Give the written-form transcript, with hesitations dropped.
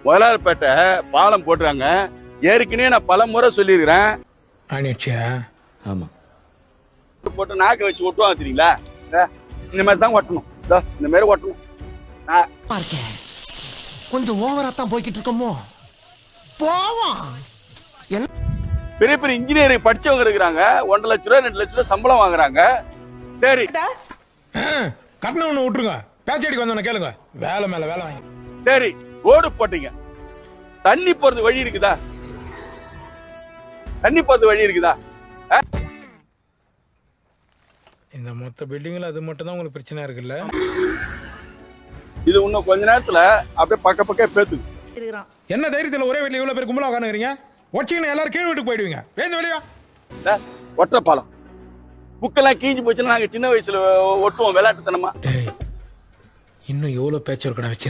முதலாளிப்பேட்டை பாலம் போட்டுறாங்க. ஏற்கனவே நான் பல முறை சொல்லியிருக்கிறேன். ஆமா போட்டு நாக்க வச்சு ஒட்டுவாங்க தெரியுங்களா? இந்த மாதிரி தான் ஒட்டணும். இந்த மாதிரி ஒட்டணும். கொஞ்சம் ஓவரா தான் போய்கிட்டு இருக்கோமோ. போவோம். பெரிய பெரிய இன்ஜினியரிங் படிச்சவங்க இருக்கிறாங்க. 1.5 லட்ச ரூபா 2 லட்ச ரூபா சம்பளம் வாங்குறாங்க. சரி கட்டணம் ஒண்ணு விட்டுருங்க. பேச்சடிக்கு வந்தோன்னு கேளுங்க. வேலை மேல வேலை வாங்கி. சரி ரோடு போட்டீங்க. தண்ணி போறது வழி இருக்குதா? தண்ணி போறது வழி இருக்குதா? இந்த மொத்த பில்டிங்ல அது மட்டும் தான் உங்களுக்கு பிரச்சனை இருக்குல்ல? இது இன்னும் கொஞ்ச நேரத்துல அப்படியே பக்க பேத்து. என்ன தைரியத்துல ஒரே வீட்டுல இவ்வளவு பேர் கும்பலா உட்காந்துக்கிறீங்க? ஒட்டிங்கன்னா எல்லாரும் கீழ் வீட்டுக்கு போயிடுவீங்க. வேந்து வெளியா ஒற்ற பாலம் புக்கெல்லாம் கீஞ்சு போச்சுன்னா நாங்க சின்ன வயசுல ஒட்டுவோம் விளையாட்டுத்தனமா. இன்னும் எவ்வளவு பேச்சு இருக்கடா வச்சு